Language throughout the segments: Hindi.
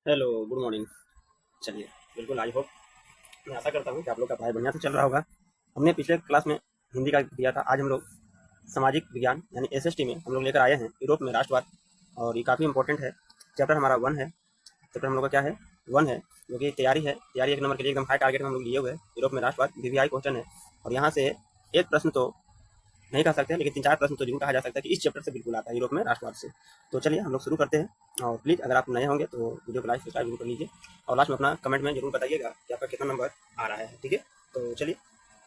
Hello, good morning. चलिए, बिल्कुल आई होप, मैं आशा करता हूँ कि आप लोग का पढ़ाई बढ़िया से चल रहा होगा। हमने पिछले क्लास में हिंदी का दिया था। आज हम लोग सामाजिक विज्ञान यानी एसएसटी में हम लोग लेकर आए हैं यूरोप में राष्ट्रवाद, और ये काफ़ी इंपॉर्टेंट है। चैप्टर हमारा 1 है। चैप्टर हम लोग का क्या है? 1 है, जो कि तैयारी है। तैयारी 1 नंबर के लिए एकदम हाई टारगेट में हम लोग लिए हुए हैं। यूरोप में राष्ट्रवाद वीवीआई क्वेश्चन है, और यहाँ से एक प्रश्न तो नहीं कह सकते, लेकिन 3-4 प्रश्न तो जरूर कहा जा सकता है कि इस चैप्टर से बिल्कुल आता है यूरोप में राष्ट्रवाद से। तो चलिए हम लोग शुरू करते हैं। और प्लीज़ अगर आप नए होंगे तो वीडियो को लाइक सब्सक्राइब जरूर कर लीजिए, और लास्ट में अपना कमेंट में जरूर बताइएगा कि आपका कितना नंबर आ रहा है। ठीक है, तो चलिए,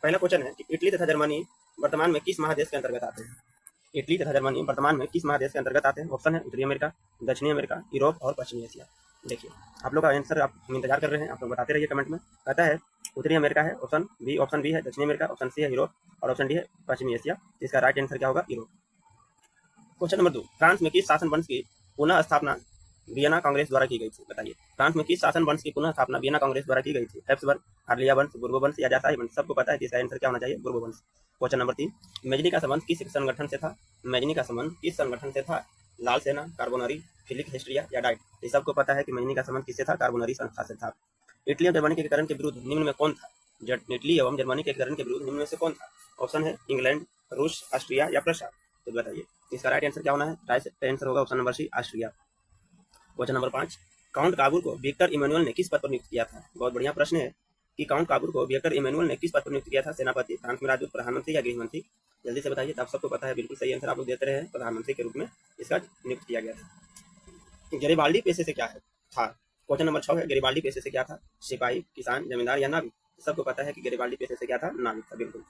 पहला क्वेश्चन है कि इटली तथा जर्मनी वर्तमान में किस महादेश के अंतर्गत आते हैं? इटली तथा जर्मनी वर्तमान में किस महादेश के अंतर्गत आते हैं? ऑप्शन है उत्तरी अमेरिका, दक्षिणी अमेरिका, यूरोप और पश्चिमी एशिया। देखिए, आप लोग का आंसर आप हम इंतजार कर रहे हैं, आप लोग बताते रहिए कमेंट में। कहता है उत्तरी अमेरिका है ऑप्शन बी है दक्षिणी अमेरिका, ऑप्शन सी है यूरोप, और ऑप्शन डी है पश्चिमी एशिया। इसका राइट आंसर क्या होगा? यूरोप। क्वेश्चन नंबर 2, फ्रांस में किस शासन वंश की पुनः स्थापना वियना कांग्रेस द्वारा की गई थी? बताइए, फ्रांस में किस शासन वंश की पुनः स्थापना वियना कांग्रेस द्वारा की गई थी? हैप्सबर्ग, आर्लिया वंश, बुर्बो वंश या जासाई वंश? सबको पता है कि इसका आंसर क्या होना चाहिए? बुर्बो वंश। क्वेश्चन नंबर 3, मेजनी का संबंध किस संगठन से था? मेजनी का संबंध किस संगठन से था? लाल सेना, कार्बोनरी, फिलिक हिस्ट्रिया या डाइट? ये सबको पता है कि मेजनी का संबंध किससे था? कार्बोनरी संस्था से था। इटली और जर्मनी के एकीकरण के विरुद्ध निम्न में कौन था? इटली एवं जर्मनी के एकीकरण के विरुद्ध निम्न में से कौन था? ऑप्शन है इंग्लैंड, रूस, ऑस्ट्रिया या प्रशा। तो बताइए इसका राइट आंसर क्या होना है? राइट आंसर होगा option number C, Austria. Question number 5, count Cavour को विक्टर इमैनुअल ने किस पद पर नियुक्त किया था? बहुत बढ़िया प्रश्न है कि काउंट काबूल को विक्टर इमैनुअल ने किस पद पर नियुक्त किया था? सेनापति, फ्रांस में राजदूत, प्रधानमंत्री या गृहमंत्री? जल्दी से बताइए, आप सबको पता है, बिल्कुल सही आंसर आप लोग देते रहे हैं। प्रधानमंत्री के रूप में इसका नियुक्त किया गया था। गैरिबाल्डी पेशे से क्या है था? क्वेश्चन नंबर 6 है, गैरिबाल्डी पेशे से क्या था? सिपाही, किसान, जमींदार या नाविक? सबको पता है कि गैरिबाल्डी पेशे से क्या था? नाविक था, बिल्कुल।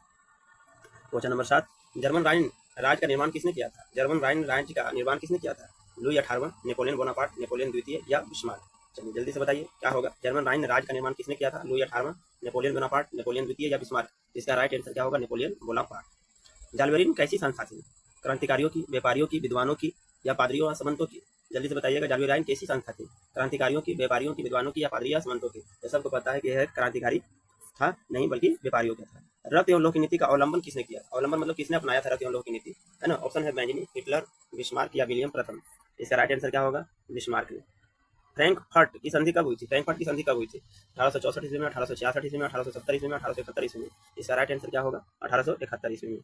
क्वेश्चन नंबर 7, जर्मन राइन राज्य का निर्माण किसने किया था? जर्मन राइन राज्य का निर्माण किसने किया था? लुई 18वां, नेपोलियन बोनापार्ट, नेपोलियन द्वितीय या बिस्मार्क? चलिए जल्दी से बताइए क्या होगा? जर्मन राइन राज्य का निर्माण किसने किया था? लुई 18वां, नेपोलियन बोनापार्ट, नेपोलियन द्वितीय या बिस्मार्क? इसका राइट आंसर क्या होगा? Napoleon Bonaparte. जालवेरिन कैसी संस्था थी? क्रांतिकारियों की, व्यापारियों की, विद्वानों की या पादरियों या समंतों की? जल्दी से बताइएगा, जालवेरिन कैसी संस्था थी? क्रांतिकारियों की, व्यापारियों की, विद्वानों की या पादरी या समंतों की? तो सबको पता है कि यह क्रांतिकारी था नहीं, बल्कि व्यापारियों का था। रक्त एवं लोह की नीति का अवलंबन किसने किया? अवलंबन मतलब किसने अपनाया था रक्त एवं लोह की नीति, है ना? ऑप्शन है मैजिनी, हिटलर, बिस्मार्क या विलियम प्रथम। इसका राइट आंसर क्या होगा? बिस्मार्क ने। फ्रैंकफर्ट की संधि कब हुई थी? फ्रैंकफर्ट की संधि कब हुई थी? 1864 ईस्वी में, 1866 ईस्वी में, 1870 ईस्वी में, 1871 ईस्वी में? इसका राइट आंसर क्या होगा? 1871 ईस्वी में।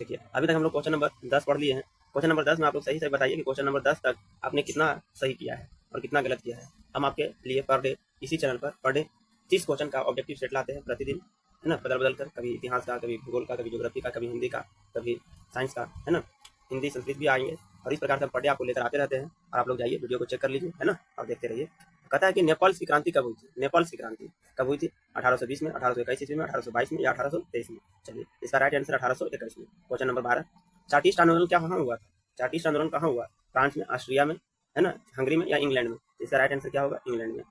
देखिए, अभी तक हम लोग क्वेश्चन नंबर 10 पढ़ लिए हैं। क्वेश्चन नंबर 10 में आप लोग सही से बताइए कि क्वेश्चन नंबर 10 तक आपने कितना सही किया है और कितना गलत किया है। हम आपके लिए पर डे इसी चैनल पर पर डे 30 क्वेश्चन का ऑब्जेक्टिव सेट लाते हैं प्रतिदिन, है ना? बदल बदल कर, कभी इतिहास का, कभी भूगोल का, कभी ज्योग्राफी का, कभी हिंदी का, कभी साइंस का, है ना? हिंदी संस्कृत भी आएंगे, और इस प्रकार से हम पर डे आपको लेकर आते रहते हैं। और आप लोग जाइए वीडियो को चेक कर लीजिए, है ना? और देखते रहिए। कहता है कि नेपाल्स की क्रांति कब हुई थी? नेपाल्स की क्रांति कब हुई थी? 1820 में, 1821 ईस्वी में, 1822 में या 1823 में? चलिए इसका राइट आंसर 1821 में। क्वेश्चन नंबर 12, चार्टिस्ट आंदोलन क्या कहाँ हुआ था? चार्टिस्ट आंदोलन कहाँ हुआ? फ्रांस में, ऑस्ट्रिया में, है ना, हंगरी में या इंग्लैंड में? इसका राइट आंसर क्या होगा? इंग्लैंड में।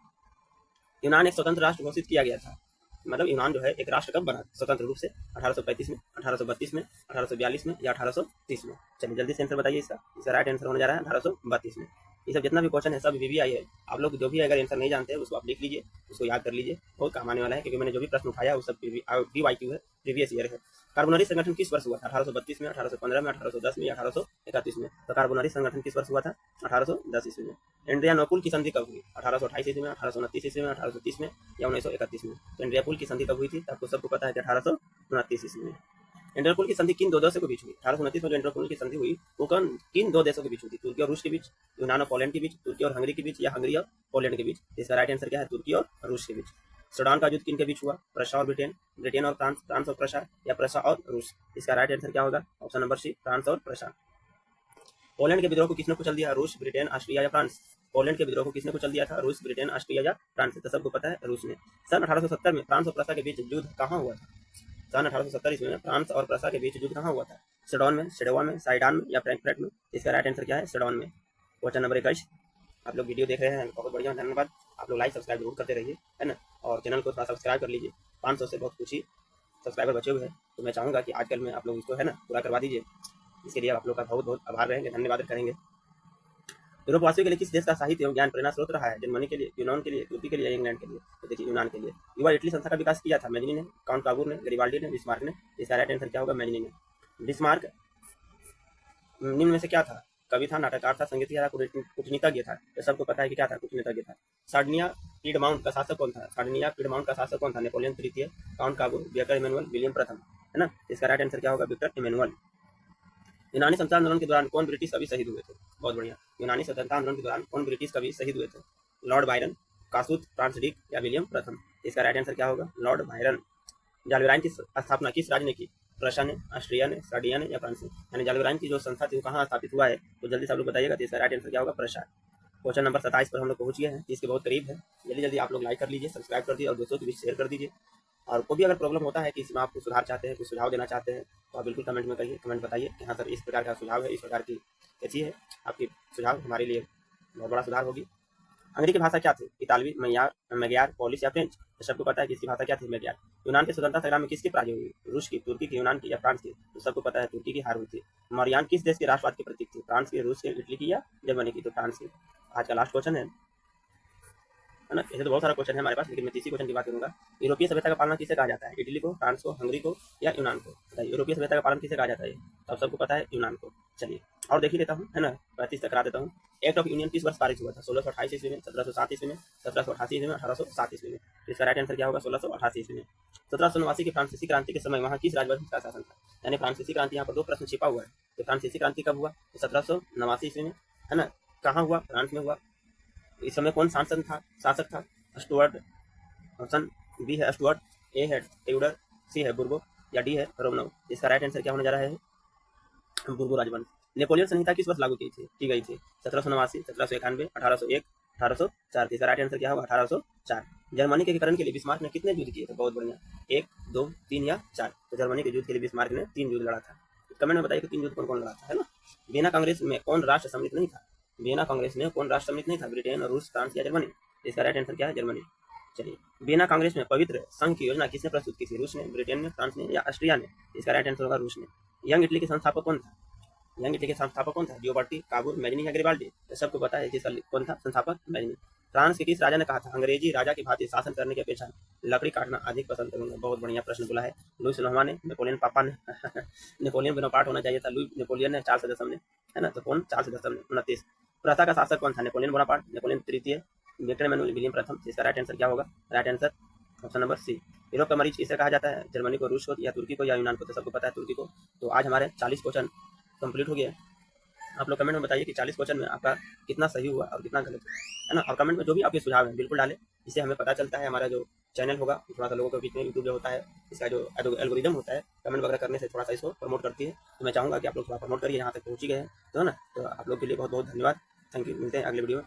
यूनान एक स्वतंत्र राष्ट्र घोषित किया गया था, मतलब यूनान जो है एक राष्ट्र कब बना स्वतंत्र रूप से? 1835 में, 1832 में, 1842 में या 1830 में? चलिए जल्दी से आंसर बताइए इसका। इसका राइट आंसर होने जा रहा है 1832 में। ये सब जितना भी क्वेश्चन है सब वीवीआई है। आप लोग जो भी अगर आंसर नहीं जानते हैं उसको आप लिख लीजिए, उसको याद कर लीजिए, बहुत काम आने वाला है, क्योंकि मैंने जो भी प्रश्न उठाया वो सब पीवाईक्यू है, प्रीवियस ईयर है। कार्बोनरी संगठन किस वर्ष हुआ था? 1832 में, 1815 में, 1810 में या 1831 में? तो कार्बोनरी संगठन किस वर्ष हुआ था? 1810 ईस्वी में। एंड्रियानोपुल की संधि कब हुई? 1828 ईस्वी में, 1829 ईस्वी में, 1830 में या 1931 में? तो एंड्रियापुल की संधि कब हुई थी? आपको सबको पता है कि 1829 ईस्वी में। एंड्रियापुल की संधि किन दो देशों के बीच हुई? 1829 में जो एंड्रियापुल की संधि हुई वो किन दो देशों के बीच हुई थी? तुर्की और रूस के बीच, यूनान और पोलैंड के बीच, तुर्की और हंगरी के बीच या हंगरी और पोलैंड के बीच? इसका राइट आंसर क्या है? तुर्की और रूस के बीच। सूडान का युद्ध किन के बीच हुआ? प्रशा और ब्रिटेन, ब्रिटेन और फ्रांस, फ्रांस और प्रशा या प्रशा और रूस? इसका राइट आंसर क्या होगा? ऑप्शन नंबर सी, फ्रांस और प्रशा। पोलैंड के विद्रोह को किसने कुचल दिया? रूस, ब्रिटेन, ऑस्ट्रिया या फ्रांस? पोलैंड के विद्रोह को किसने कुचल दिया था? रूस, ब्रिटेन, ऑस्ट्रिया या फ्रांस? तो सबको पता है रूस ने। सन 1870 में फ्रांस और प्रशा के बीच युद्ध कहाँ हुआ था? सन 1870 ईस्वी में फ्रांस और प्रशा के बीच युद्ध कहाँ हुआ था? सेडोन में, सेडोवा में, साइडान में या फ्रैंकफर्ट में? इसका राइट आंसर क्या है? सेडोन में। क्वेश्चन नंबर 21, आप लोग वीडियो देख रहे हैं, बहुत बढ़िया, धन्यवाद। आप लोग लाइक सब्सक्राइब जरूर करते रहिए, है ना? और चैनल को थोड़ा सब्सक्राइब कर लीजिए। 500 से बहुत कुछ ही सब्सक्राइबर बचे हुए हैं, तो मैं चाहूँगा कि आजकल में आप लोग इसको, है ना, पूरा करवा दीजिए। इसके लिए आप लोग का बहुत बहुत आभार रहेंगे, धन्यवाद करेंगे। यूरोपवासियों के लिए किस देश का साहित्य एवं ज्ञान प्रेरणा स्रोत रहा है? जर्मनी के लिए, यूनान के लिए, तुर्की के लिए, इंग्लैंड के लिए? तो देखिए यूनान के लिए। युवा इटली संस्था का विकास किया था मेजनी ने, काउंट काबूर ने, गरीबाल्डी ने, बिस्मार्क ने? इसका राइट आंसर क्या होगा? मेजनी ने। बिस्मार्क निम्न में से क्या था? कवि था, नाटककार था, संगीतकार था, कूटनीतिज्ञ था। ये सबको पता है कि क्या था, कूटनीतिज्ञ था। सार्डिनिया पीडमाउंट का शासक कौन था? सार्डिनिया पीडमाउंट का शासक कौन था? नेपोलियन तृतीय, count Cavour, Victor Emmanuel, William प्रथम, है ना। इसका राइट आंसर क्या होगा? Victor Emmanuel. यूनानी स्वतंत्रता आंदोलन के दौरान कौन ब्रिटिश कवि शहीद हुए थे? बहुत बढ़िया। यूनानी स्वतंत्रता आंदोलन के दौरान कौन ब्रिटिश कवि शहीद हुए थे? लॉर्ड बायरन, कासूत, फ्रांस डिक या विलियम प्रथम। इसका राइट आंसर क्या होगा? Lord Byron. जालवेराइन की स्थापना किस राज्य ने की? रशिया ने, ऑस्ट्रिया ने, सर्डिया ने या फ्रांस ने? यानी जालवेराइन की जो संस्था थी वो कहाँ स्थापित हुआ है? तो जल्दी से आप लोग बताइएगा। तो इसका राइट आंसर क्या होगा? प्रशा। क्वेश्चन नंबर 27 पर हम लोग पहुंच गए हैं, जिसके बहुत करीब है। जल्दी जल्दी आप लोग लाइक कर लीजिए, सब्सक्राइब कर दीजिए और दोस्तों के बीच शेयर कर दीजिए। और कोई भी अगर प्रॉब्लम होता है कि इसमें आपको सुधार चाहते हैं, कुछ सुझाव देना चाहते हैं, तो आप बिल्कुल कमेंट में करिए, कमेंट बताइए कि हाँ सर इस प्रकार का सुझाव है, इस प्रकार की कैसी है। आपकी सुझाव हमारे लिए बहुत बड़ा सुधार होगी। अंग्रेजी भाषा क्या थी? इतालवी, मैग्यार, पोलिश या फ्रेंच? तो सबको पता है कि इसकी भाषा क्या थी? मैग्यार। यूनान के स्वतंत्रता संग्राम में किसकी पराजय हुई? रूस की, तुर्की की, यूनान की या फ्रांस की? तो सबको पता है तुर्की की हार हुई थी। मरियान किस देश के राष्ट्रवाद के प्रतीक थी? फ्रांस की, रूस की, इटली की या जर्मनी की? तो फ्रांस की। आज का लास्ट क्वेश्चन है ना। ऐसे तो बहुत सारा क्वेश्चन है हमारे पास, लेकिन मैं तीसरी क्वेश्चन की बात करूंगा। यूरोपीय सभ्यता का पालन किसे कहा जाता है? इटली को, फ्रांस को, हंगरी को या यूनान को? बताइए, यूरोपीय सभ्यता का पालन किसे कहा जाता है? तो आप सबको पता है यूनान को। चलिए और देख ही लेता हूँ, है ना, प्रैक्टिस करा देता हूँ। एक्ट ऑफ यूनियन किस वर्ष पारित हुआ था? 1628 ईस्वी में, 1707 ईस्वी में, 1788 ईस्वी में, 1807 ईस्वी में? तो इसका राइट आंसर क्या होगा? 1688 ईस्वी में। 1789 की फ्रांसीसी क्रांति के समय वहाँ किस राजवंश का शासन था? यानी फ्रांसीसी क्रांति, यहाँ पर दो प्रश्न छिपा हुआ है। तो फ्रांसीसी क्रांति कब हुआ? तो 1789 ईस्वी में, है ना। कहाँ हुआ? फ्रांस में हुआ। इस समय कौन शासक था? स्टुअर्ट। ऑप्शन बी है स्टुअर्ट, ए है ट्यूडर, सी है बुर्गो या डी है रोमनव। इसका राइट आंसर क्या होने जा रहा है? बुर्गो राजवंश। नेपोलियन संहिता किस वर्ष लागू की गई थी? 1789, 1791, 1801, 1804। इसका राइट आंसर क्या होगा? 1804। जर्मनी के एकीकरण के लिए बिस्मार्क ने कितने युद्ध किए थे? बहुत बढ़िया। 1, 2, 3 या 4? तो जर्मनी के युद्ध के लिए बिस्मार्क ने 3 युद्ध लड़ा था। कमेंट में बताइए कि 3 युद्ध कौन कौन लड़ा था, है ना। वियना कांग्रेस में कौन राष्ट्र सम्मिलित नहीं था? वियना कांग्रेस में कौन राष्ट्र सम्मिलित नहीं था? ब्रिटेन, रूस, फ्रांस या जर्मनी? इसका राइट आंसर क्या है? जर्मनी। चलिए, वियना कांग्रेस में पवित्र संघ की योजना किसने प्रस्तुत की थी? रूस ने, ब्रिटेन ने, फ्रांस ने या ऑस्ट्रिया ने? इसका राइट आंसर होगा रूस ने। यंग इटली के संस्थापक कौन था? यंग इटली के संस्थापक कौन था? जियोबार्टी, काबूल, मैजनी या गरिबाल्डी? तो सबको पता है कि इसका कौन था संस्थापक? मैजनी। फ्रांस के किस राजा ने कहा था अंग्रेजी राजा की भांति शासन करने की अपेक्षा लकड़ी काटना अधिक पसंद करूंगा? बहुत बढ़िया प्रश्न बोला है। लुईस नोवा ने, नेपोलियन पापा ने नेपोलियन बोनापार्ट होना चाहिए था, लुई नेपोलियन ने, चार्ल्स दशम ने, है ना। तो कौन? चार्ल्स दशम ने। 29। प्रथा का शासक कौन था? नेपोलियन बोनापार्ट, नेपोलियन तृतीय, विक्टर इमैनुअल, विलियम प्रथम। इसका राइट आंसर क्या होगा? Right answer option number C. Europe का मरीज किसे कहा जाता है? जर्मनी को, रूस को या तुर्की को या यूनान को? तो सबको पता है तुर्की को। तो आज हमारे 40 क्वेश्चन कंप्लीट हो गया। आप लोग कमेंट में बताइए कि 40 क्वेश्चन में आपका कितना सही हुआ और कितना गलत हुआ, है ना। और कमेंट में जो भी आपके सुझाव हैं बिल्कुल डालें। इससे हमें पता चलता है हमारा जो चैनल होगा थोड़ा सा लोगों के बीच में यूट्यूब जो होता है इसका जो एल्गोरिदम होता है, कमेंट वगैरह करने से थोड़ा सा इसको प्रमोट करती है। तो मैं चाहूँगा कि आप लोग थोड़ा प्रमोट करिए, यहाँ तक पहुँच गए हैं, तो है ना। तो आप लोग के लिए बहुत बहुत धन्यवाद। Thank you. मिलते हैं अगले वीडियो में।